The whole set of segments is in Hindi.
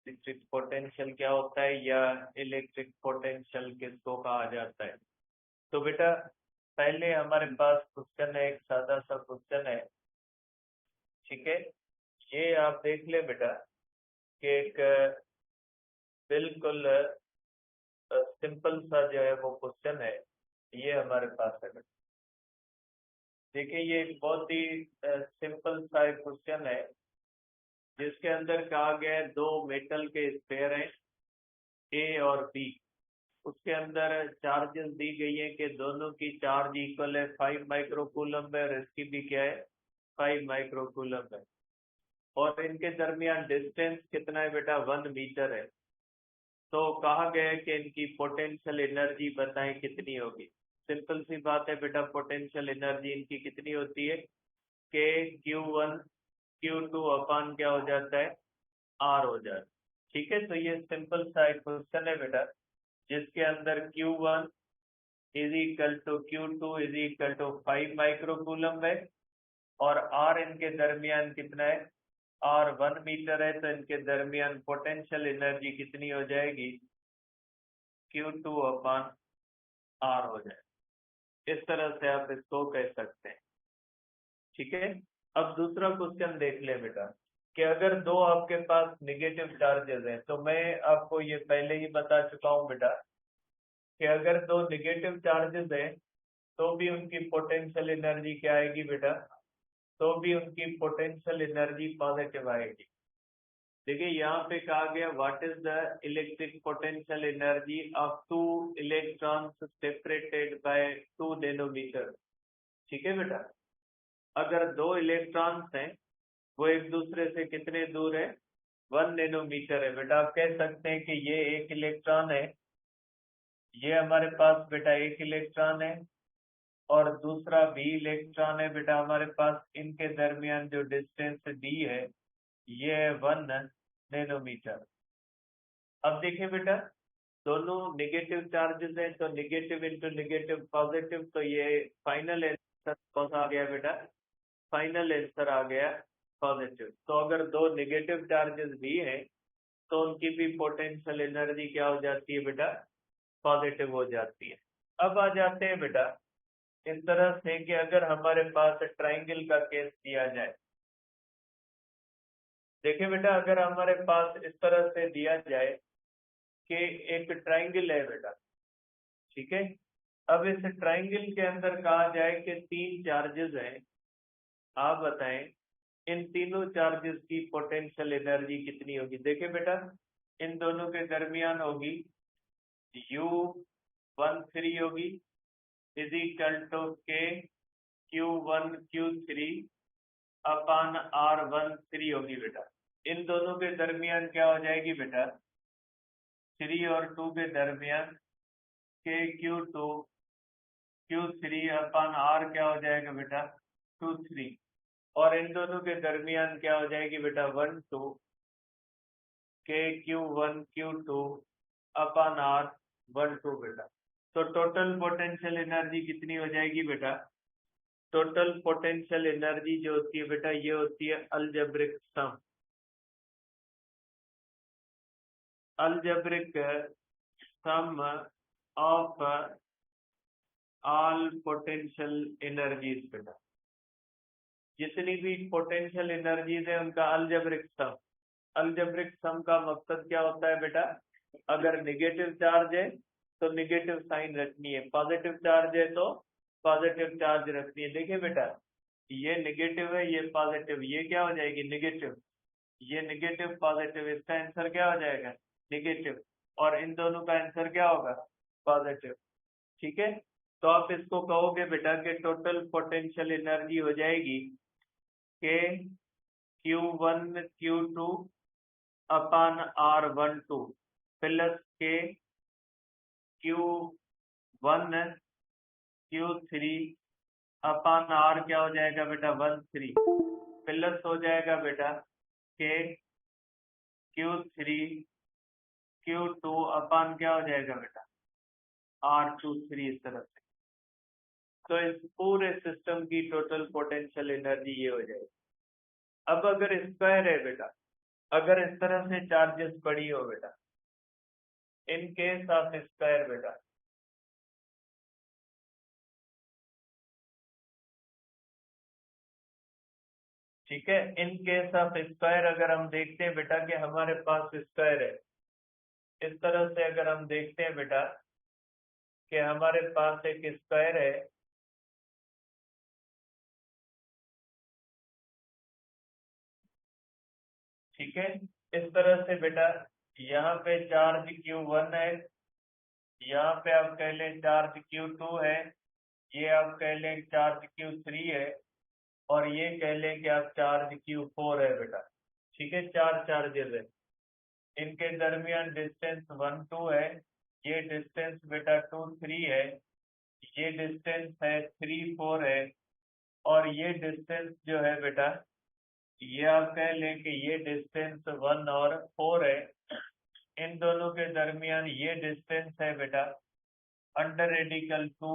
इलेक्ट्रिक पोटेंशियल क्या होता है या इलेक्ट्रिक पोटेंशियल किसको कहा जाता है। तो बेटा पहले हमारे पास क्वेश्चन है, एक सादा सा क्वेश्चन है, ठीक है। ये आप देख ले बेटा कि एक बिल्कुल सिंपल सा जो है वो क्वेश्चन है, ये हमारे पास है बेटा। देखिए ये एक बहुत ही सिंपल सा एक क्वेश्चन है जिसके अंदर कहा गया है दो मेटल के स्पेयर हैं ए और बी। उसके अंदर चार्जेस दी गई है कि दोनों की चार्ज इक्वल है 5 माइक्रोकूलम है और इसकी भी क्या है 5 माइक्रोकूलम है। और इनके दरमियान डिस्टेंस कितना है बेटा 1 मीटर है। तो कहा गया है कि इनकी पोटेंशियल एनर्जी बताएं कितनी होगी। सिंपल सी बात है बेटा, पोटेंशियल एनर्जी इनकी कितनी होती है के Q1 Q2 अपान क्या हो जाता है R हो जाता है। ठीक है, तो ये सिंपल सा एक क्वेश्चन है बेटा जिसके अंदर Q1 is equal to Q2 is equal to 5 microcoulomb है और R इनके दरमियान कितना है R 1 मीटर है। तो इनके दरमियान पोटेंशियल एनर्जी कितनी हो जाएगी Q2 अपान R हो जाए। इस तरह से आप इसको कह सकते हैं, ठीक है। अब दूसरा क्वेश्चन देख ले बेटा कि अगर दो आपके पास निगेटिव चार्जेस हैं, तो मैं आपको ये पहले ही बता चुका हूँ बेटा कि अगर दो निगेटिव चार्जेस हैं तो भी उनकी पोटेंशियल एनर्जी क्या आएगी बेटा, तो भी उनकी पोटेंशियल एनर्जी पॉजिटिव आएगी। देखिए यहाँ पे कहा गया what is the electric potential energy of two electrons separated by 2 nanometer. ठीक है बेटा, अगर दो इलेक्ट्रॉन्स हैं वो एक दूसरे से कितने दूर है 1 नैनोमीटर है। बेटा आप कह सकते हैं कि ये एक इलेक्ट्रॉन है, ये हमारे पास बेटा एक इलेक्ट्रॉन है और दूसरा भी इलेक्ट्रॉन है बेटा हमारे पास। इनके दरमियान जो डिस्टेंस डी है ये है 1 नैनोमीटर। अब देखिए बेटा दोनों नेगेटिव चार्जेस हैं तो नेगेटिव इंटू नेगेटिव पॉजिटिव, तो ये फाइनल आंसर कौन सा आ गया बेटा, फाइनल आंसर आ गया पॉजिटिव। तो अगर दो नेगेटिव चार्जेस भी हैं तो उनकी भी पोटेंशियल एनर्जी क्या हो जाती है बेटा, पॉजिटिव हो जाती है। अब आ जाते हैं बेटा इस तरह से कि अगर हमारे पास ट्राइंगल का केस दिया जाए। देखिए बेटा अगर हमारे पास इस तरह से दिया जाए कि एक ट्राइंगल है बेटा, ठीक है। अब इस ट्राइंगल के अंदर कहा जाए कि 3 चार्जेस हैं, आप बताएं इन तीनों चार्जेस की पोटेंशियल एनर्जी कितनी होगी। देखिए बेटा इन दोनों के दरमियान होगी U13 होगी इज इक्वल टू के Q1 Q3 अपान R13 होगी बेटा। इन दोनों के दरमियान क्या हो जाएगी बेटा 3 और 2 के दरमियान के Q2 Q3 अपान R क्या हो जाएगा बेटा 2 3। और इन दोनों के दरमियान क्या हो जाएगी बेटा 1 2 के Q1 Q2 अपान R 1 2 बेटा। तो टोटल पोटेंशियल एनर्जी कितनी हो जाएगी बेटा, टोटल पोटेंशियल एनर्जी जो होती है बेटा ये होती है algebraic sum, algebraic sum of all potential energies बेटा। जितनी भी पोटेंशियल एनर्जीज है उनका अलजेब्रिक सम। अलजेब्रिक सम का मकसद क्या होता है बेटा, अगर नेगेटिव चार्ज है तो नेगेटिव साइन रखनी है, पॉजिटिव चार्ज है तो पॉजिटिव चार्ज रखनी है। देखिए बेटा ये नेगेटिव है ये पॉजिटिव, ये क्या हो जाएगी नेगेटिव, ये नेगेटिव पॉजिटिव, इसका आंसर क्या हो जाएगा नेगेटिव, और इन दोनों का आंसर क्या होगा पॉजिटिव। ठीक है, तो आप इसको कहोगे बेटा कि टोटल पोटेंशियल एनर्जी हो जाएगी के Q1 Q2 अपान R12 प्लस के Q1 Q3 अपान R क्या हो जाएगा बेटा 13 प्लस हो जाएगा बेटा के Q3 Q2 अपान क्या हो जाएगा बेटा R23, इस तरह से। तो इस पूरे सिस्टम की टोटल पोटेंशियल एनर्जी ये हो जाएगी। अब अगर स्क्वायर है बेटा, अगर इस तरह से चार्जेस पड़ी हो बेटा, इन केस ऑफ स्क्वायर बेटा, ठीक है, इन केस ऑफ स्क्वायर अगर हम देखते हैं बेटा कि हमारे पास स्क्वायर है, इस तरह से अगर हम देखते हैं बेटा कि हमारे पास एक स्क्वायर है, ठीक है, इस तरह से बेटा यहाँ पे चार्ज Q1 है, यहाँ पे आप कह लें चार्ज Q2 है, ये आप कह लें चार्ज Q3 है, और ये कह लें कि आप चार्ज Q4 है बेटा, ठीक है, चार चार्जेस है, इनके दरमियान डिस्टेंस 1 2 है, ये डिस्टेंस बेटा 2 3 है, ये डिस्टेंस है 3 4 है, और ये डिस्टेंस जो है बेटा, ये आप कह लें कि ये डिस्टेंस 1 और 4 है, इन दोनों के दरमियान ये डिस्टेंस है बेटा अंडर रेडिकल 2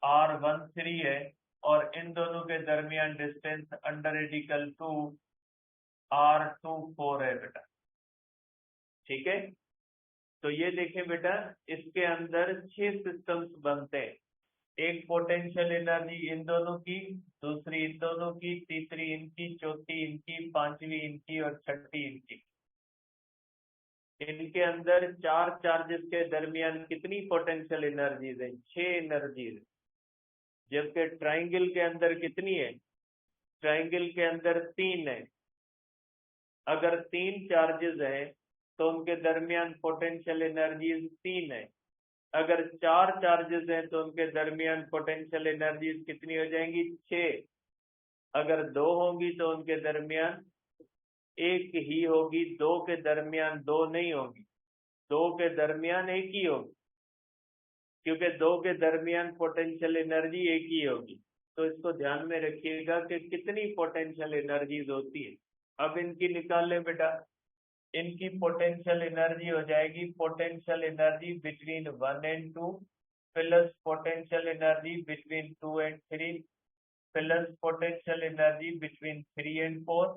R13 है, और इन दोनों के दरमियान डिस्टेंस अंडर रेडिकल 2 R24 है बेटा, ठीक है। तो ये देखें बेटा, इसके अंदर 6 सिस्टम्स बनते हैं, एक पोटेंशियल एनर्जी इन दोनों की, दूसरी इन दोनों की, तीसरी इनकी, चौथी इनकी, पांचवी इनकी और छठी इनकी। इनके अंदर चार चार्जेस के दरमियान कितनी पोटेंशियल एनर्जीज है? 6 एनर्जीज। जबकि ट्राइंगल के अंदर कितनी है? ट्राइंगल के अंदर 3 है। अगर 3 चार्जेस हैं तो उनके दरमियान पोटेंशियल एनर्जीज 3 है। अगर 4 चार्जेस हैं तो उनके दरमियान पोटेंशियल एनर्जीज कितनी हो जाएंगी? 6। अगर 2 होंगी तो उनके दरमियान एक ही होगी, 2 के दरमियान 2 नहीं होगी, 2 के दरमियान एक ही होगी, क्योंकि 2 के दरमियान पोटेंशियल एनर्जी एक ही होगी। तो इसको ध्यान में रखिएगा कि कितनी पोटेंशियल एनर्जीज होती है। अब इनकी निकाल लें बेटा, इनकी पोटेंशियल एनर्जी हो जाएगी potential energy between 1 and 2 plus potential energy between 2 and 3 plus potential energy between 3 and 4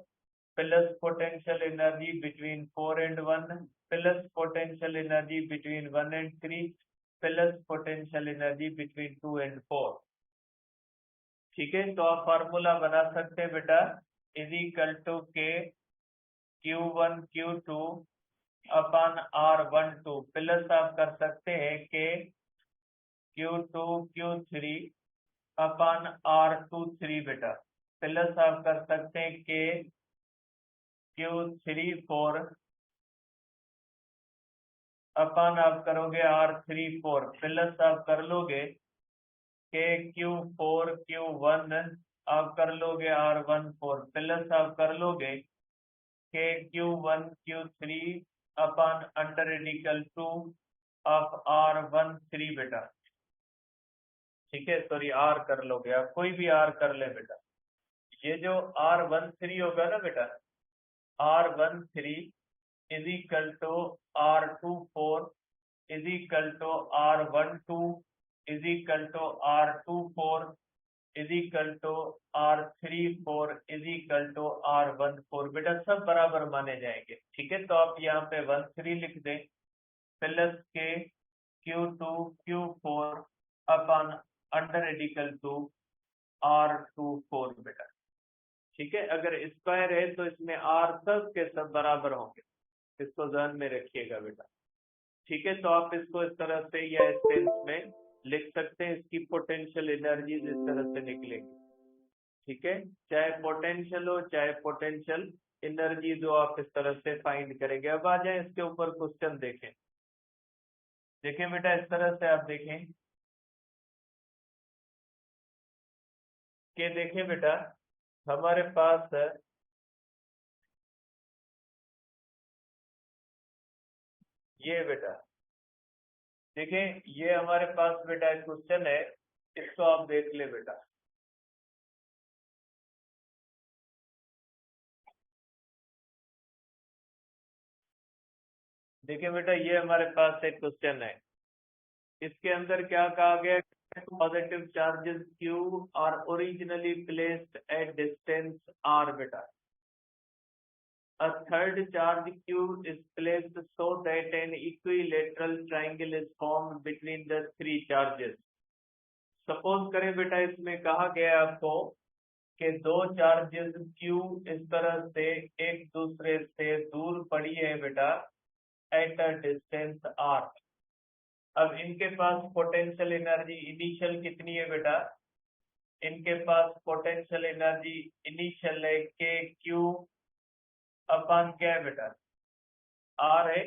plus potential energy between 4 and 1 plus potential energy between 1 and 3 plus potential energy between 2 and 4। ठीक है, तो आप फार्मूला बना सकते हैं बेटा, इज इक्वल टू के Q1 Q2 अपन R12 प्लस आप कर सकते हैं के Q2 Q3 अपन R23 बेटा, प्लस आप कर सकते हैं के Q34 अपन आप करोगे R34 प्लस आप कर लोगे के Q4 Q1 आप कर लोगे R14 प्लस आप कर लोगे के Q1 Q3 upon under radical 2 of R13 बेटा, ठीक है, सॉरी R कर लोगे आप, कोई भी R कर ले बेटा। ये जो R13 होगा ना बेटा, R13 is equal to R24 is equal to R12 is equal to R24 is equal to R34 is equal to R14 बेटा, सब बराबर माने जाएंगे। ठीक है, तो आप यहाँ पे 13 लिख दें प्लस के Q2 Q4 अपन अंडर रेडिकल 2 R24 बेटा। ठीक है, अगर स्क्वायर है तो इसमें R सब के सब बराबर होंगे, इसको ध्यान में रखिएगा बेटा। ठीक है, तो आप इसको इस तरह से या इस टेंस में लिख सकते हैं, इसकी पोटेंशियल एनर्जी इस तरह से निकलेगी। ठीक है, चाहे पोटेंशियल हो चाहे पोटेंशियल एनर्जी जो आप इस तरह से फाइंड करेंगे। अब आ जाए इसके ऊपर क्वेश्चन देखें। देखें बेटा, इस तरह से आप देखें कि देखें बेटा, हमारे पास ये बेटा, देखें ये हमारे पास बेटा एक क्वेश्चन है, इसको आप देख ले बेटा। देखिए बेटा, ये हमारे पास एक क्वेश्चन है, इसके अंदर क्या कहा गया? Positive charges Q are originally placed at distance R बेटा। A third charge q is placed so that an equilateral triangle is formed between the three charges. Suppose करें बेटा इसमें कहा गया आपको कि दो चार्जेस q इस तरह से एक दूसरे से दूर पड़ी है बेटा एट अ डिस्टेंस r। अब इनके पास पोटेंशियल एनर्जी इनिशियल कितनी है बेटा? इनके पास पोटेंशियल एनर्जी इनिशियल है के क्यू अपान क्या है बेटा? आर है।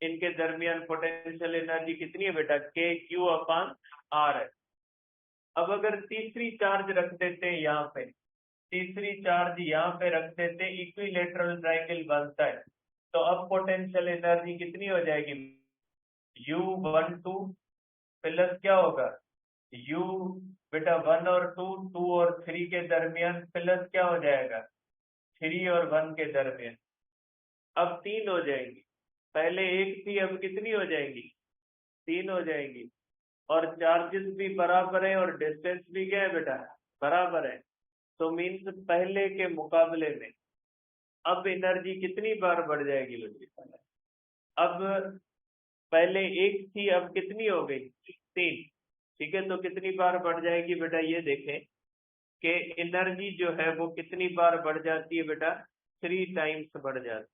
इनके दरमियान पोटेंशियल एनर्जी कितनी है बेटा? के क्यू अपान आर है। अब अगर तीसरी चार्ज रख देते हैं यहाँ पे, तीसरी चार्ज यहाँ पे रख देते, इक्विलेटरल ट्रायंगल बनता है, तो अब पोटेंशियल एनर्जी कितनी हो जाएगी? U12 प्लस क्या होगा? U बेटा 1 और 2, 2 और 3 के दरमियान प्लस क्या हो जाएगा? 3 और 1 के दरमियान। अब 3 हो जाएंगी, पहले एक थी अब कितनी हो जाएंगी? 3 हो जाएंगी। और चार्जेस भी बराबर है और डिस्टेंस भी क्या है बेटा? बराबर है। तो मीन्स पहले के मुकाबले में अब एनर्जी कितनी बार बढ़ जाएगी बेटा? अब पहले एक थी अब कितनी हो गई? 3। ठीक है, तो कितनी बार बढ़ जाएगी बेटा? ये देखें कि एनर्जी जो है वो कितनी बार बढ़ जाती है बेटा? 3 टाइम्स बढ़ जाती।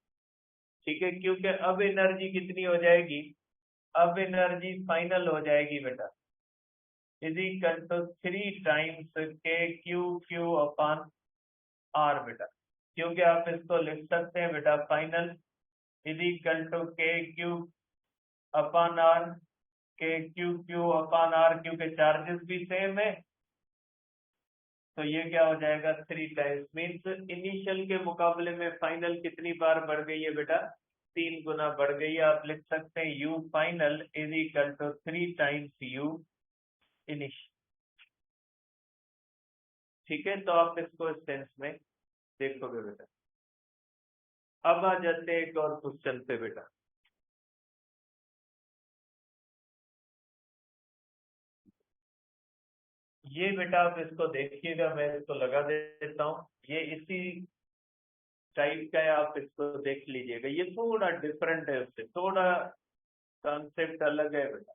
ठीक है, क्योंकि अब एनर्जी कितनी हो जाएगी? अब एनर्जी फाइनल हो जाएगी बेटा इज इक्वल टू 3 टाइम्स के क्यू अपान आर बेटा। क्योंकि आप इसको लिख सकते हैं बेटा फाइनल इज इक्वल टू के क्यू अपान आर, के क्यू अपान आर, क्योंकि चार्जेस भी सेम है। तो ये क्या हो जाएगा? 3 टाइम्स। मीन्स इनिशियल के मुकाबले में फाइनल कितनी बार बढ़ गई है बेटा? 3 गुना बढ़ गई है। आप लिख सकते हैं u final is equal to 3 times u initial. ठीक है, तो आप इसको इस सेंस में देखोगे बेटा। अब आ जाते हैं एक और क्वेश्चन पे बेटा। ये बेटा आप इसको देखिएगा, मैं इसको लगा देता हूँ। ये इसी टाइप का है, आप इसको देख लीजिएगा। ये थोड़ा डिफरेंट है, उससे थोड़ा कॉन्सेप्ट अलग है बेटा,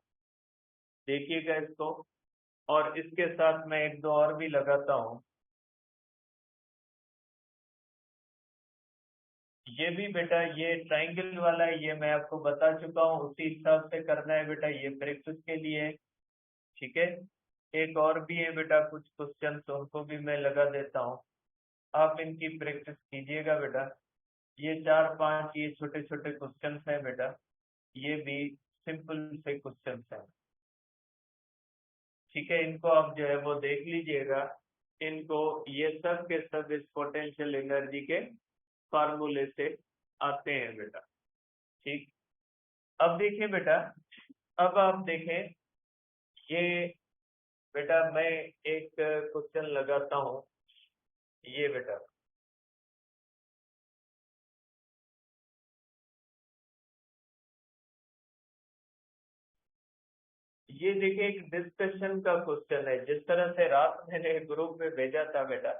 देखिएगा इसको। और इसके साथ मैं एक दो और भी लगाता हूँ। ये भी बेटा ये ट्राइंगल वाला है, ये मैं आपको बता चुका हूँ, उसी हिसाब से करना है बेटा, ये प्रैक्टिस के लिए है। ठीक है, एक और भी है बेटा कुछ क्वेश्चन, तो उनको भी मैं लगा देता हूँ, आप इनकी प्रैक्टिस कीजिएगा बेटा। ये 4-5 ये छोटे छोटे क्वेश्चन हैं बेटा, ये भी सिंपल से क्वेश्चन हैं। ठीक है, इनको आप जो है वो देख लीजिएगा। इनको ये सब के सब इस पोटेंशियल एनर्जी के फार्मूले से आते हैं बेटा। ठीक, अब देखिए बेटा, अब आप देखें ये बेटा, मैं एक क्वेश्चन लगाता हूँ। ये बेटा ये देखिए एक डिस्कशन का क्वेश्चन है, जिस तरह से रात मैंने ग्रुप में भेजा था बेटा,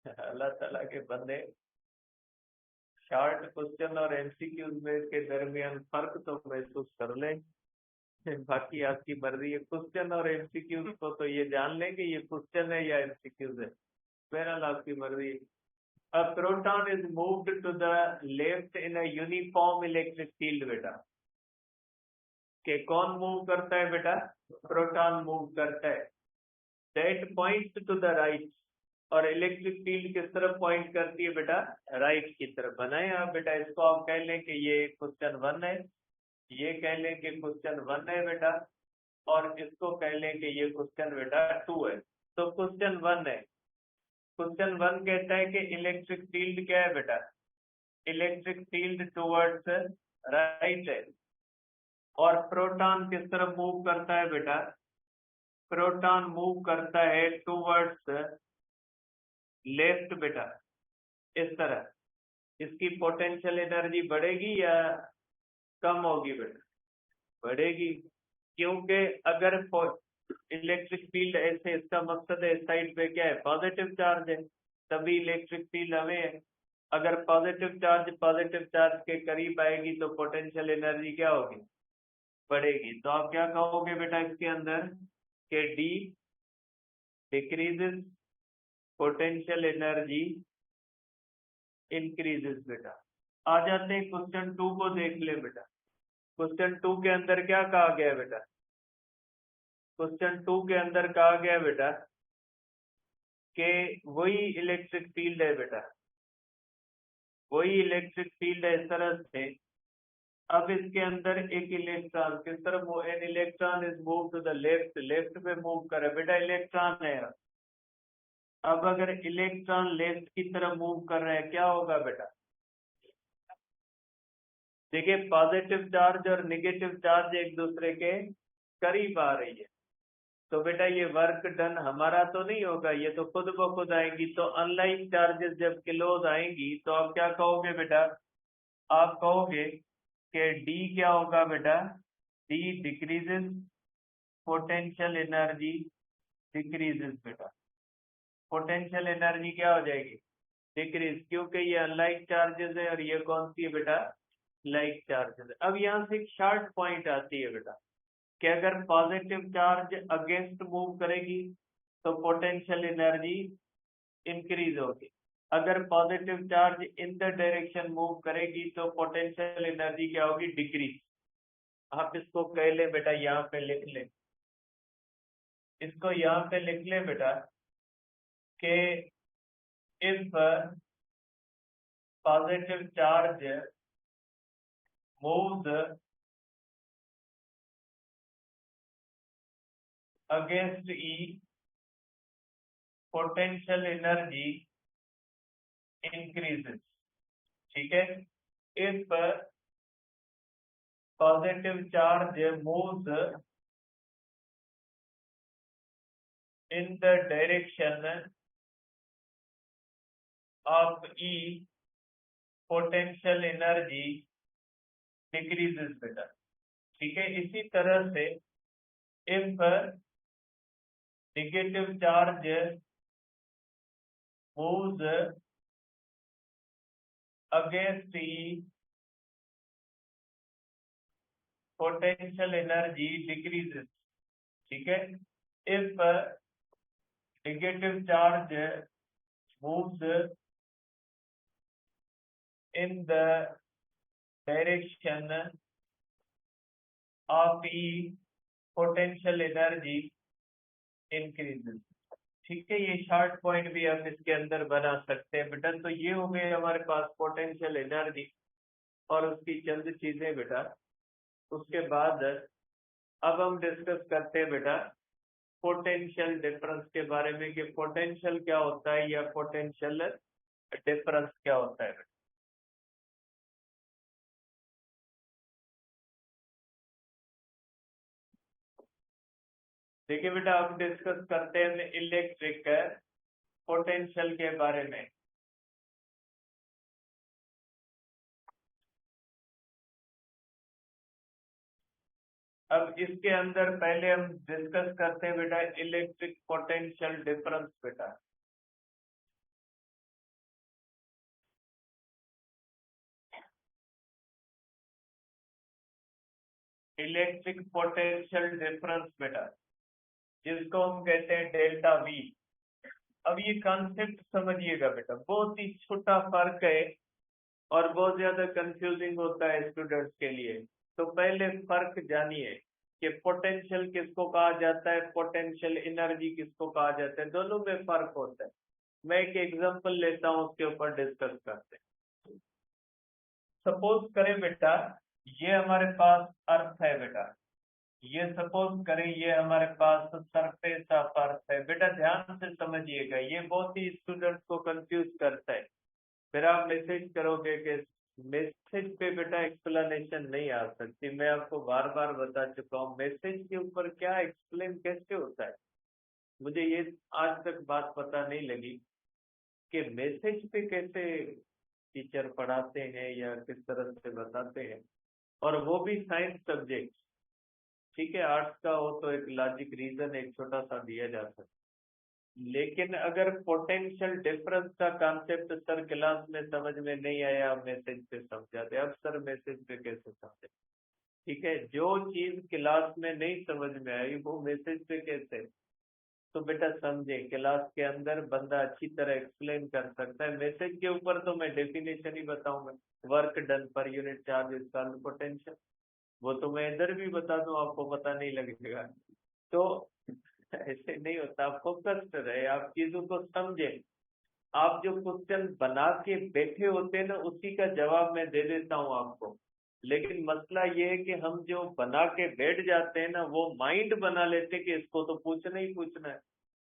अल्लाह ताला के बंदे, शॉर्ट क्वेश्चन और एमसीक्यूज में के दरमियान फर्क तो महसूस कर लें। बाकी आपकी मर्जी है, क्वेश्चन और एमसीक्यूज को तो ये जान लें कि ये क्वेश्चन है या एमसीक्यूज है, बहरहाल आपकी मर्जी। A proton is moved to the left in a uniform electric field बेटा, के कौन मूव करता है बेटा? प्रोटॉन मूव करता है। That points to the right, और इलेक्ट्रिक फील्ड किस तरफ पॉइंट करती है बेटा? राइट की तरफ। बनाए आप बेटा, इसको आप कह लें कि ये क्वेश्चन 1 है, ये कह लें कि क्वेश्चन 1 है बेटा, और इसको कह लें कि ये क्वेश्चन बेटा 2 है। तो क्वेश्चन 1 है, क्वेश्चन 1 कहता है कि इलेक्ट्रिक फील्ड क्या है बेटा? इलेक्ट्रिक फील्ड टुवर्ड्स राइट है। और प्रोटॉन किस तरफ मूव करता है बेटा? प्रोटॉन मूव करता है टुवर्ड्स लेफ्ट बेटा, इस तरह। इसकी पोटेंशियल एनर्जी बढ़ेगी या कम होगी बेटा? बढ़ेगी, क्योंकि अगर इलेक्ट्रिक फील्ड ऐसे, इसका मकसद है इस साइड पे क्या है? पॉजिटिव चार्ज है, तभी इलेक्ट्रिक फील्ड हमें है। अगर पॉजिटिव चार्ज के करीब आएगी तो पोटेंशियल एनर्जी क्या होगी, बढ़ेगी। तो आप क्या कहोगे बेटा इसके अंदर कि D decreases, potential energy increases. बेटा आ जाते हैं क्वेश्चन 2 को देख ले बेटा। क्वेश्चन 2 के अंदर क्या कहा गया बेटा, क्वेश्चन 2 के अंदर कहा गया बेटा कि वही इलेक्ट्रिक फील्ड है बेटा, वही इलेक्ट्रिक फील्ड है इस तरह से। अब इसके अंदर एक इलेक्ट्रॉन किस तरफ, an electron is move to the left, left पे मूव करे बेटा, इलेक्ट्रॉन है। अब अगर इलेक्ट्रॉन लेफ्ट की तरफ मूव कर रहे हैं क्या होगा बेटा, देखिए पॉजिटिव चार्ज और नेगेटिव चार्ज एक दूसरे के करीब आ रही है, तो बेटा ये वर्क डन हमारा तो नहीं होगा, ये तो खुद ब खुद आएंगी। तो अनलाइक चार्जेस जब क्लोज आएंगी तो आप क्या कहोगे बेटा, आप कहोगे कि डी क्या होगा बेटा, D decreases, potential energy decreases. बेटा पोटेंशियल एनर्जी क्या हो जाएगी, डिक्रीज, क्योंकि ये अनलाइक चार्जेस है और ये कौन सी है बेटा, लाइक चार्जेस है। अब यहाँ से एक शार्ट पॉइंट आती है बेटा कि अगर पॉजिटिव चार्ज अगेंस्ट मूव करेगी तो पोटेंशियल एनर्जी इंक्रीज होगी, अगर positive charge in the direction move करेगी तो पोटेंशियल एनर्जी क्या होगी, डिक्रीज। आप इसको कह ले बेटा, यहाँ पे लिख ले, इसको यहाँ पे लिख ले बेटा कि if positive charge moves against E, potential energy increases. ठीक है, if positive charge moves in the direction of E, potential energy decreases बेटा। ठीक है, इसी तरह से if negative charge moves against E, potential energy decreases। ठीक है, if negative charge moves in the direction of E, potential energy increases। ठीक है, ये शार्ट पॉइंट भी हम इसके अंदर बना सकते हैं बेटा। तो ये हो गए हमारे पास पोटेंशियल एनर्जी और उसकी चंद चीजें बेटा। उसके बाद अब हम डिस्कस करते हैं बेटा पोटेंशियल डिफरेंस के बारे में कि पोटेंशियल क्या होता है या पोटेंशियल डिफरेंस क्या होता है। देखिए बेटा हम डिस्कस करते हैं इलेक्ट्रिक पोटेंशियल के बारे में। अब इसके अंदर पहले हम डिस्कस करते हैं बेटा इलेक्ट्रिक पोटेंशियल डिफरेंस बेटा। इलेक्ट्रिक पोटेंशियल डिफरेंस बेटा, जिसको हम कहते हैं डेल्टा वी। अब ये कॉन्सेप्ट समझिएगा बेटा, बहुत ही छोटा फर्क है और बहुत ज्यादा कंफ्यूजिंग होता है स्टूडेंट्स के लिए। तो पहले फर्क जानिए कि पोटेंशियल किसको कहा जाता है, पोटेंशियल एनर्जी किसको कहा जाता है, दोनों में फर्क होता है। मैं एक एग्जांपल लेता हूं, उसके ऊपर डिस्कस करते हैं। सपोज करें बेटा ये हमारे पास अर्थ है बेटा, ये सपोज करें ये हमारे पास सरफेस ऑफ अर्थ है बेटा। ध्यान से समझिएगा, ये बहुत ही स्टूडेंट्स को कंफ्यूज करता है। फिर आप मैसेज करोगे कि मैसेज पे बेटा एक्सप्लेनेशन नहीं आ सकती। मैं आपको बार बार बता चुका हूँ मैसेज के ऊपर क्या एक्सप्लेन कैसे होता है। मुझे ये आज तक बात पता नहीं लगी कि मैसेज पे कैसे टीचर पढ़ाते हैं या किस तरह से बताते हैं, और वो भी साइंस सब्जेक्ट। ठीक है, आर्ट्स का हो तो एक लॉजिक रीजन एक छोटा सा दिया जा सकता है, लेकिन अगर पोटेंशियल डिफरेंस का कॉन्सेप्ट सर क्लास में समझ में नहीं आया, मैसेज पे समझाते। अब सर मैसेज पे कैसे समझे? ठीक है, जो चीज क्लास में नहीं समझ में आई वो मैसेज पे कैसे? तो बेटा समझे, क्लास के अंदर बंदा अच्छी तरह एक्सप्लेन कर सकता है। मैसेज के ऊपर तो मैं डेफिनेशन ही बताऊंगा, work done per unit charge is called potential. वो तो मैं इधर भी बता दूं, आपको पता नहीं लगेगा। तो ऐसे नहीं होता, आप फोकस्ड रहे, आप चीजों को समझे। आप जो क्वेश्चन बना के बैठे होते हैं ना, उसी का जवाब मैं दे देता हूँ आपको। लेकिन मसला ये है कि हम जो बना के बैठ जाते हैं ना, वो माइंड बना लेते हैं कि इसको तो पूछना ही पूछना है।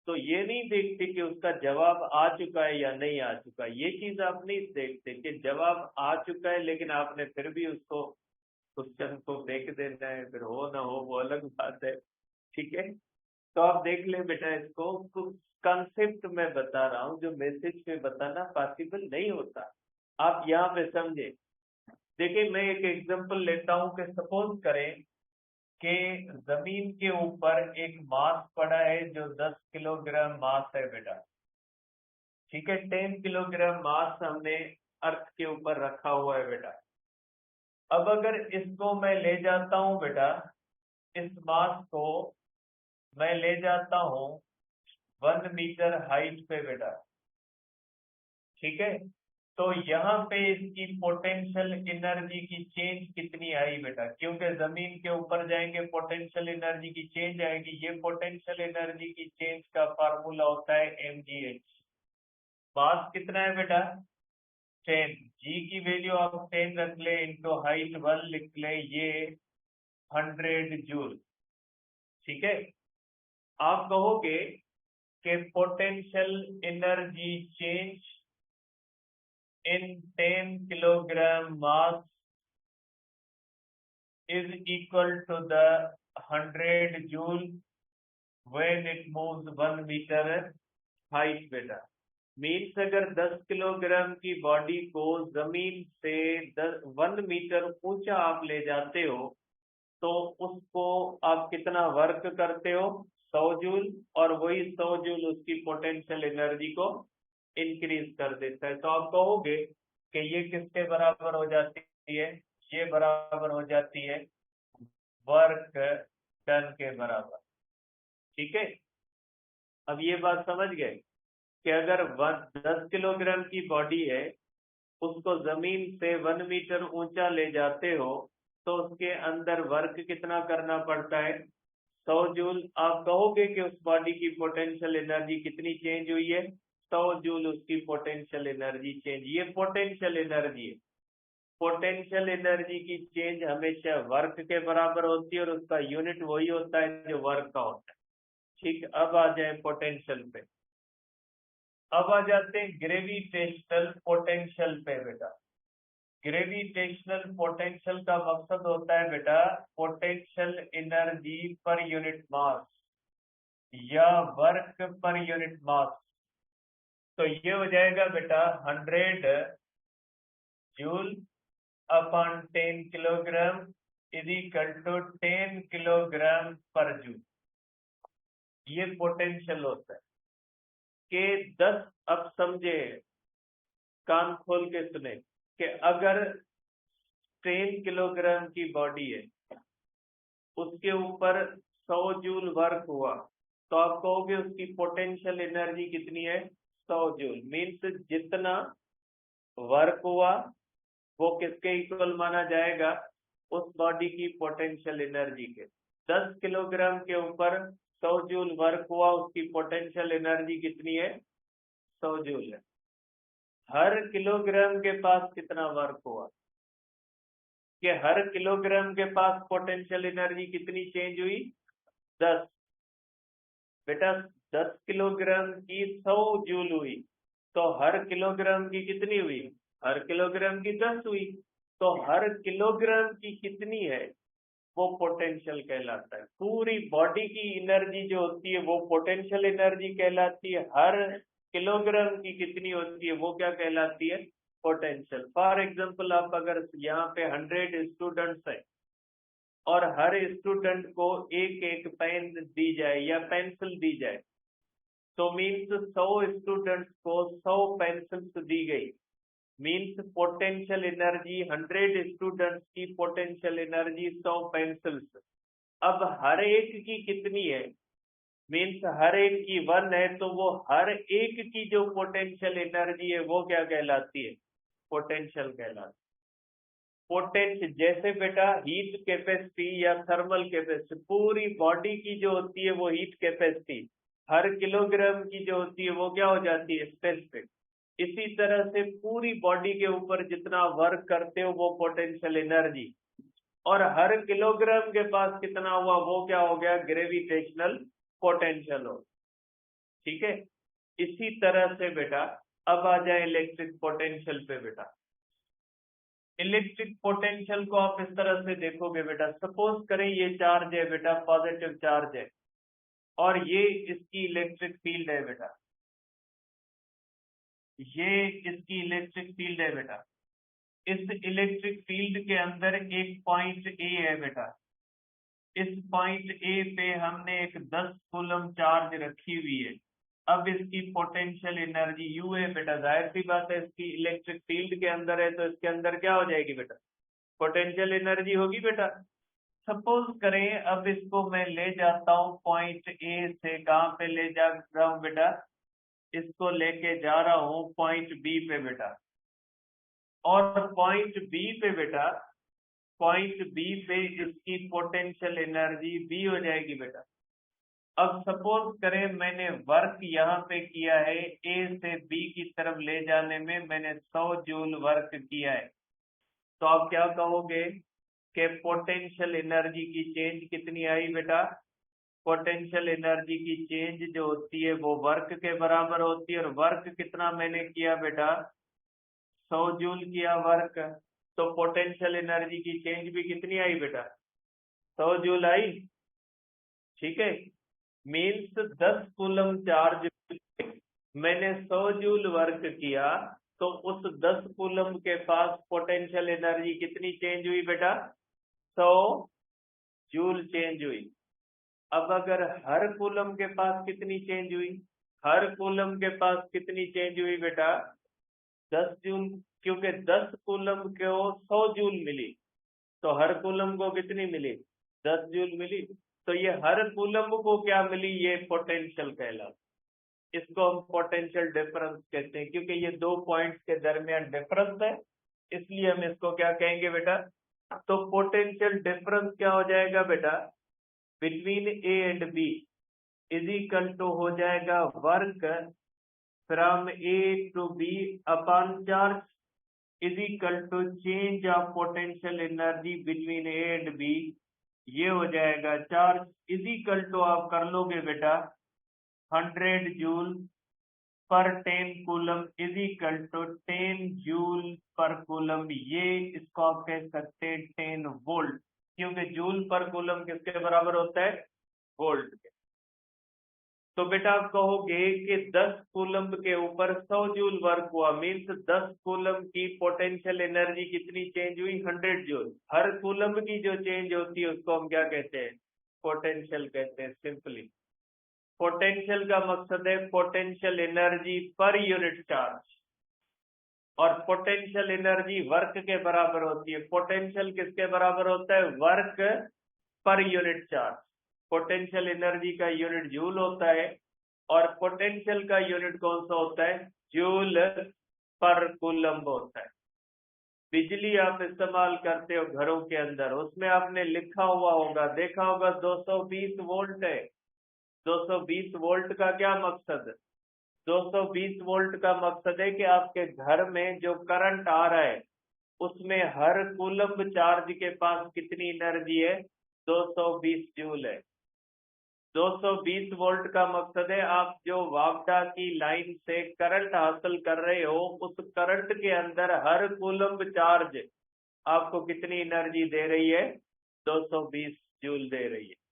तो ये नहीं देखते कि उसका जवाब आ चुका है या नहीं आ चुका। ये चीज आप नहीं देखते कि जवाब आ चुका है, लेकिन आपने फिर भी उसको क्वेश्चन को फेंक देना है, फिर हो ना हो वो अलग बात है। ठीक है, तो आप देख ले बेटा, इसको कुछ कंसेप्ट मैं बता रहा हूँ जो मैसेज में बताना पॉसिबल नहीं होता। आप यहाँ पे समझे। देखिए, मैं एक एग्जांपल लेता हूँ कि सपोज करें कि जमीन के ऊपर एक मास पड़ा है जो 10 किलोग्राम मास है बेटा। ठीक है, 10 किलोग्राम मास हमने अर्थ के ऊपर रखा हुआ है बेटा। अब अगर इसको मैं ले जाता हूँ बेटा, इस मास को मैं ले जाता हूँ 1 मीटर हाइट पे बेटा। ठीक है, तो यहाँ पे इसकी पोटेंशियल एनर्जी की चेंज कितनी आई बेटा? क्योंकि जमीन के ऊपर जाएंगे पोटेंशियल एनर्जी की चेंज आएगी। ये पोटेंशियल एनर्जी की चेंज का फार्मूला होता है mgh। मास कितना है बेटा? 10। जी की वैल्यू आप 10 रख ले, इंटू हाइट 1 लिख ले, ये 100 जूल। ठीक है, आप कहोगे कि potential energy change in 10 kilogram mass is equal to the 100 joule when it moves 1 meter height बेटा। मीन्स अगर 10 किलोग्राम की बॉडी को जमीन से 1 मीटर ऊंचा आप ले जाते हो, तो उसको आप कितना वर्क करते हो? 100 जूल। और वही 100 जूल उसकी पोटेंशियल एनर्जी को इंक्रीज कर देता है। तो आप कहोगे कि ये किसके बराबर हो जाती है? ये बराबर हो जाती है वर्क डन के बराबर। ठीक है, अब ये बात समझ गए कि अगर 10 किलोग्राम की बॉडी है, उसको जमीन से 1 मीटर ऊंचा ले जाते हो, तो उसके अंदर वर्क कितना करना पड़ता है? 100 जूल। आप कहोगे कि उस बॉडी की पोटेंशियल एनर्जी कितनी चेंज हुई है? 100 जूल उसकी पोटेंशियल एनर्जी चेंज। ये पोटेंशियल एनर्जी है। पोटेंशियल एनर्जी की चेंज हमेशा वर्क के बराबर होती है, और उसका यूनिट वही होता है जो वर्क का होता है। ठीक, अब आ जाए पोटेंशियल पे। अब आ जाते हैं ग्रेविटेशनल पोटेंशियल पे बेटा। ग्रेविटेशनल पोटेंशियल का मकसद होता है बेटा potential energy per unit mass या वर्क पर यूनिट मास। तो ये हो जाएगा बेटा 100 joule upon 10 kilogram is equal to 10 kilogram पर जूल। ये पोटेंशियल होता है कि 10। अब समझे, कान खोल के सुने, कि अगर 10 किलोग्राम की बॉडी है, उसके ऊपर 100 जूल वर्क हुआ, तो आप कहोगे उसकी पोटेंशियल एनर्जी कितनी है? 100 जूल। मीन्स जितना वर्क हुआ वो किसके इक्वल माना जाएगा? उस बॉडी की पोटेंशियल एनर्जी के। 10 किलोग्राम के ऊपर 100 जूल वर्क हुआ, उसकी पोटेंशियल एनर्जी कितनी है? 100 जूल है। हर किलोग्राम के पास कितना वर्क हुआ? कि हर किलोग्राम के पास पोटेंशियल एनर्जी कितनी चेंज हुई? 10। बेटा 10 किलोग्राम की 100 जूल हुई, तो हर किलोग्राम की कितनी हुई? हर किलोग्राम की 10 हुई। तो हर किलोग्राम की कितनी है वो पोटेंशियल कहलाता है। पूरी बॉडी की एनर्जी जो होती है वो पोटेंशियल एनर्जी कहलाती है। हर किलोग्राम की कितनी होती है वो क्या कहलाती है? पोटेंशियल। फॉर एग्जाम्पल, आप अगर यहाँ पे 100 स्टूडेंट्स हैं और हर स्टूडेंट को एक एक पेन दी जाए या पेंसिल दी जाए, तो मीन्स 100 स्टूडेंट्स को 100 पेंसिल्स दी गई, मीन्स पोटेंशियल एनर्जी 100 स्टूडेंट्स की पोटेंशियल एनर्जी 100 पेंसिल्स। अब हर एक की कितनी है, मीन्स हर एक की 1 है, तो वो हर एक की जो पोटेंशियल एनर्जी है वो क्या कहलाती है, पोटेंशियल कहलाती है। पोटेंशियल जैसे बेटा हीट कैपेसिटी या थर्मल कैपेसिटी, पूरी बॉडी की जो होती है वो हीट कैपेसिटी हर किलोग्राम की जो होती है वो क्या हो जाती है, स्पेसिफिक। इसी तरह से पूरी बॉडी के ऊपर जितना वर्क करते हो वो पोटेंशियल एनर्जी, और हर किलोग्राम के पास कितना हुआ वो क्या हो गया, ग्रेविटेशनल पोटेंशियल हो। ठीक है, इसी तरह से बेटा अब आ जाए इलेक्ट्रिक पोटेंशियल पे। बेटा इलेक्ट्रिक पोटेंशियल को आप इस तरह से देखोगे बेटा, सपोज करें ये चार्ज है बेटा, पॉजिटिव चार्ज है, और ये इसकी इलेक्ट्रिक फील्ड है बेटा, ये इसकी इलेक्ट्रिक फील्ड है बेटा। इस इलेक्ट्रिक फील्ड के अंदर एक पॉइंट ए है बेटा, इस पॉइंट ए पे हमने एक 10 कूलम चार्ज रखी हुई है। अब इसकी पोटेंशियल एनर्जी यू है बेटा, जाहिर सी बात है इसकी इलेक्ट्रिक फील्ड के अंदर है तो इसके अंदर क्या हो जाएगी बेटा, पोटेंशियल एनर्जी होगी बेटा। सपोज करें अब इसको मैं ले जाता हूँ पॉइंट ए से, कहाँ पे ले जा रहा हूँ बेटा, इसको लेके जा रहा हूँ पॉइंट बी पे बेटा, और पॉइंट बी पे बेटा, पॉइंट बी पे इसकी पोटेंशियल एनर्जी बी हो जाएगी बेटा। अब सपोज करें मैंने वर्क यहाँ पे किया है, ए से बी की तरफ ले जाने में मैंने 100 जूल वर्क किया है, तो आप क्या कहोगे कि पोटेंशियल एनर्जी की चेंज कितनी आई बेटा, पोटेंशियल एनर्जी की चेंज जो होती है वो वर्क के बराबर होती है, और वर्क कितना मैंने किया बेटा, 100 जूल किया वर्क, तो पोटेंशियल एनर्जी की चेंज भी कितनी आई बेटा, 100 जूल आई। ठीक है, मीन्स 10 कूलम चार्ज मैंने 100 जूल वर्क किया, तो उस 10 कूलम के पास पोटेंशियल एनर्जी कितनी चेंज हुई बेटा, 100 जूल चेंज हुई। अब अगर हर कूलम के पास कितनी चेंज हुई, हर कूलम के पास कितनी चेंज हुई बेटा, 10 जूल, क्योंकि 10 कूलम को 100 जूल मिली, तो हर कूलम को कितनी मिली, 10 जूल मिली, तो ये हर कूलम को क्या मिली, ये पोटेंशियल कहलाता, इसको हम पोटेंशियल डिफरेंस कहते हैं, क्योंकि ये दो पॉइंट्स के दरमियान डिफरेंस है, इसलिए हम इसको क्या कहेंगे बेटा, तो पोटेंशियल डिफरेंस क्या हो जाएगा बेटा, between A and B is equal to हो जाएगा work from A to B upon charge is equal to change of potential energy between A and B, ये हो जाएगा चार्ज इज इक्वल टू आप कर लोगे बेटा 100 जूल पर 10 coulomb is equal to 10 joule पर कूलम, ये इसको आप कह सकते हैं 10 वोल्ट, क्योंकि जूल पर कूलम किसके बराबर होता है, वोल्ट के। तो बेटा आप कहोगे कि 10 कूलम के ऊपर 100 जूल वर्क हुआ, मीन्स 10 कूलम की पोटेंशियल एनर्जी कितनी चेंज हुई, 100 जूल। हर कूलम की जो चेंज होती है उसको हम क्या कहते हैं, पोटेंशियल कहते हैं। सिंपली पोटेंशियल का मकसद है potential energy per unit charge, और पोटेंशियल एनर्जी वर्क के बराबर होती है। पोटेंशियल किसके बराबर होता है, work per unit charge. Potential energy का यूनिट जूल होता है, और पोटेंशियल का यूनिट कौन सा होता है, जूल पर कूलम्ब होता है। बिजली आप इस्तेमाल करते हो घरों के अंदर, उसमें आपने लिखा हुआ होगा, देखा होगा 220 वोल्ट है। 220 वोल्ट का क्या मकसद है, 220 वोल्ट का मकसद है कि आपके घर में जो करंट आ रहा है उसमें हर कूलम्ब चार्ज के पास कितनी एनर्जी है, 220 जूल है। 220 वोल्ट का मकसद है आप जो वापडा की लाइन से करंट हासिल कर रहे हो, उस करंट के अंदर हर कूलम्ब चार्ज आपको कितनी एनर्जी दे रही है, 220 जूल दे रही है।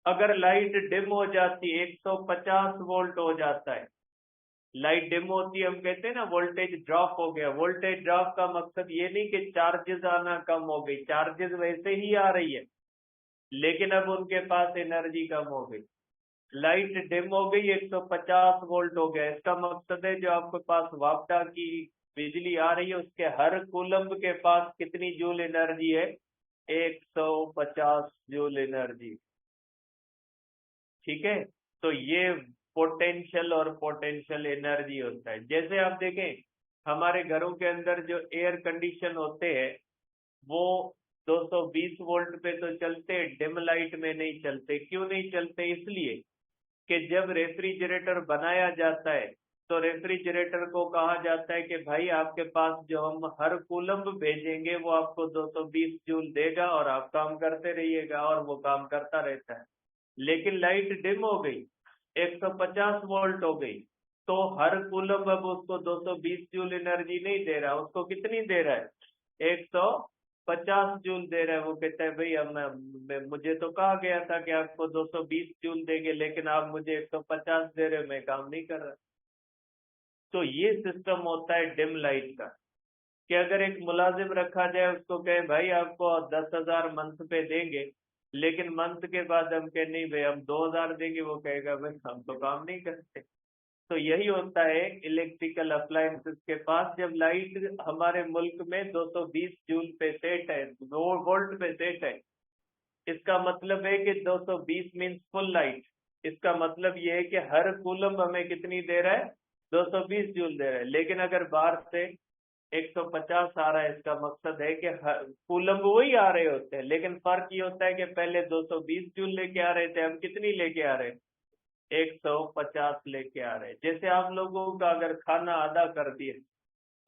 अगर लाइट डिम हो जाती है, 150 वोल्ट हो जाता है, लाइट डिम होती है, हम कहते हैं ना वोल्टेज ड्रॉप हो गया। वोल्टेज ड्रॉप का मकसद ये नहीं कि चार्जेस आना कम हो गई, चार्जेस वैसे ही आ रही है, लेकिन अब उनके पास एनर्जी कम हो गई। लाइट डिम हो गई, 150 वोल्ट हो गया। इसका मकसद है जो आपके पास वापडा की बिजली आ रही है उसके हर कूलम्ब के पास कितनी जूल एनर्जी है? 150 जूल एनर्जी। ठीक है, तो ये पोटेंशियल और पोटेंशियल एनर्जी होता है। जैसे आप देखें हमारे घरों के अंदर जो एयर कंडीशन होते हैं वो 220 वोल्ट पे तो चलते, डिम लाइट में नहीं चलते। क्यों नहीं चलते? इसलिए कि जब रेफ्रिजरेटर बनाया जाता है तो रेफ्रिजरेटर को कहा जाता है कि भाई आपके पास जो हम हर कूलम्ब भेजेंगे वो आपको 220 जूल देगा और आप काम करते रहिएगा, और वो काम करता रहता है। लेकिन लाइट डिम हो गई, 150 वोल्ट हो गई, तो हर कूलम्ब अब उसको 220 जूल एनर्जी नहीं दे रहा, उसको कितनी दे रहा है? 150 जूल दे रहा है। वो कहता है भाई अब मुझे तो कहा गया था कि आपको 220 जूल देंगे, लेकिन आप मुझे 150 दे रहे हो, मैं काम नहीं कर रहा। तो ये सिस्टम होता है डिम लाइट का, कि अगर एक मुलाजिम रखा जाए उसको कहे भाई आपको 10,000 मंथ पे देंगे, लेकिन मंथ के बाद हम कहे नहीं भाई हम 2,000 देंगे, वो कहेगा भाई हम तो काम नहीं करते। तो यही होता है इलेक्ट्रिकल अप्लायंसेस के पास। जब लाइट हमारे मुल्क में 220 जूल पे सेट है, वोल्ट पे सेट है, इसका मतलब है कि 220 मीन्स फुल लाइट। इसका मतलब ये है कि हर कूलम हमें कितनी दे रहा है? 220 जूल दे रहा है। लेकिन अगर बाहर से 150 आ रहा है, इसका मकसद है कि कूलम वही आ रहे होते हैं, लेकिन फर्क ये होता है कि पहले 220 जूल लेके आ रहे थे, अब कितनी लेके आ रहे हैं? 150 लेके आ रहे हैं। जैसे आप लोगों का अगर खाना आधा कर दिए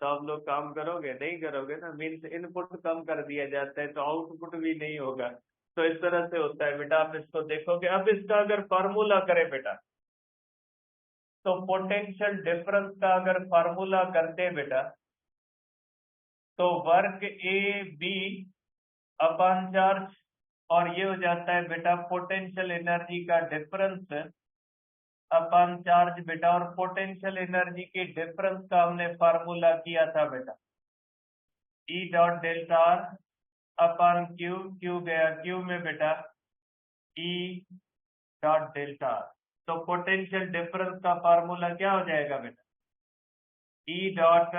तो आप लोग काम करोगे? नहीं करोगे ना। मीन्स इनपुट कम कर दिया जाता है तो आउटपुट भी नहीं होगा। तो इस तरह से होता है बेटा, आप इसको देखोगे। अब इसका अगर फार्मूला करें बेटा, तो पोटेंशियल डिफरेंस का अगर फार्मूला करते बेटा, तो work A B upon charge, और ये हो जाता है बेटा पोटेंशियल एनर्जी का डिफरेंस अपॉन चार्ज बेटा। और पोटेंशियल एनर्जी के डिफरेंस का हमने फार्मूला किया था बेटा, ई dot delta are upon Q, Q गया क्यू में बेटा, ई डॉट डेल्टा आर। तो पोटेंशियल डिफरेंस का फार्मूला क्या हो जाएगा बेटा? ई डॉट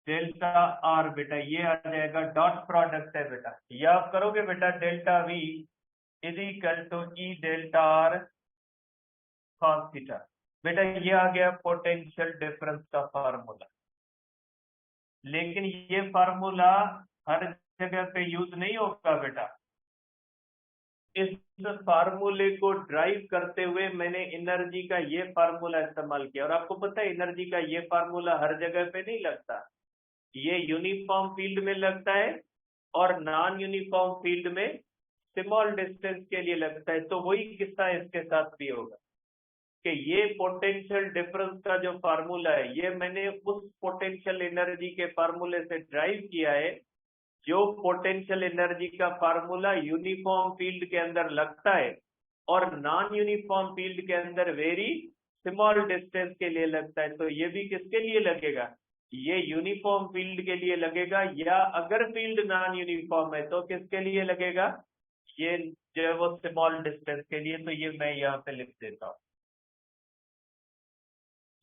डेल्टा आर बेटा, ये आ जाएगा, डॉट प्रोडक्ट है बेटा। ये आप करोगे बेटा, delta V is equal to E delta r cos theta. बेटा ये आ गया पोटेंशियल डिफरेंस का फार्मूला। लेकिन ये फार्मूला हर जगह पे यूज नहीं होगा बेटा। इस फार्मूले को ड्राइव करते हुए मैंने एनर्जी का ये फार्मूला इस्तेमाल किया। और आपको पता है एनर्जी का ये फार्मूला हर जगह पे नहीं लगता, ये यूनिफॉर्म फील्ड में लगता है और नॉन यूनिफॉर्म फील्ड में स्मॉल डिस्टेंस के लिए लगता है। तो वही किस्सा इसके साथ भी होगा कि ये पोटेंशियल डिफरेंस का जो फार्मूला है ये मैंने उस पोटेंशियल एनर्जी के फार्मूले से ड्राइव किया है जो पोटेंशियल एनर्जी का फार्मूला यूनिफॉर्म फील्ड के अंदर लगता है और नॉन यूनिफॉर्म फील्ड के अंदर वेरी स्मॉल डिस्टेंस के लिए लगता है। तो ये भी किसके लिए लगेगा? ये यूनिफॉर्म फील्ड के लिए लगेगा, या अगर फील्ड नॉन यूनिफॉर्म है तो किसके लिए लगेगा? ये जो है वो स्मॉल डिस्टेंस के लिए। तो ये मैं यहाँ पे लिख देता हूँ।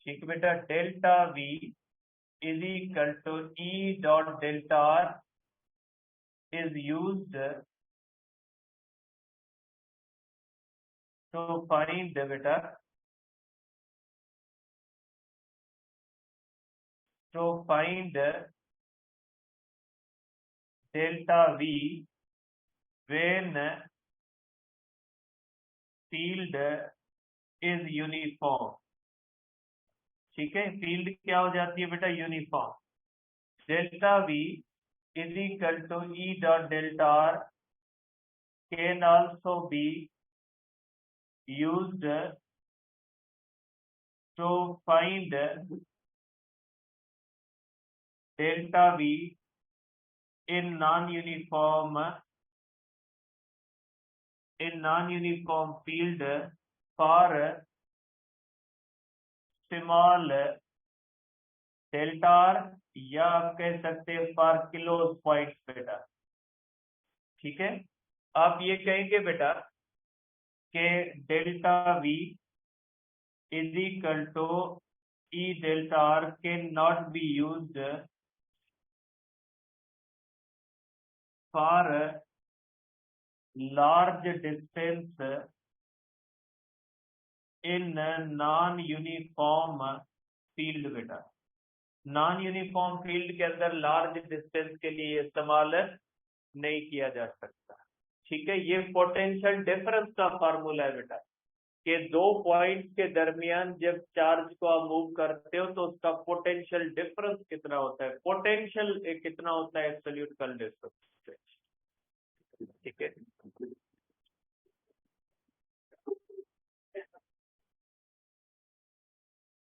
ठीक बेटा, delta V is equal to E dot delta r is used to find beta to find delta V when field is uniform। ठीक है, फील्ड क्या हो जाती है बेटा? Uniform. Delta V is equal to E dot delta R can also be used to find delta V in non-uniform field for small delta R, या आप कह सकते हैं फॉर क्लोज पॉइंट बेटा। ठीक है, आप ये कहेंगे बेटा के delta V is equal to E delta r can not be used for large distance in non-uniform field बेटा। नॉन यूनिफॉर्म फील्ड के अंदर लार्ज डिस्टेंस के लिए इस्तेमाल नहीं किया जा सकता। ठीक है, ये पोटेंशियल डिफरेंस का फार्मूला है बेटा, कि दो पॉइंट के दरमियान जब चार्ज को आप मूव करते हो तो उसका पोटेंशियल डिफरेंस कितना होता है, पोटेंशियल कितना होता है एब्सोल्यूट कर ले सकते। ठीक है,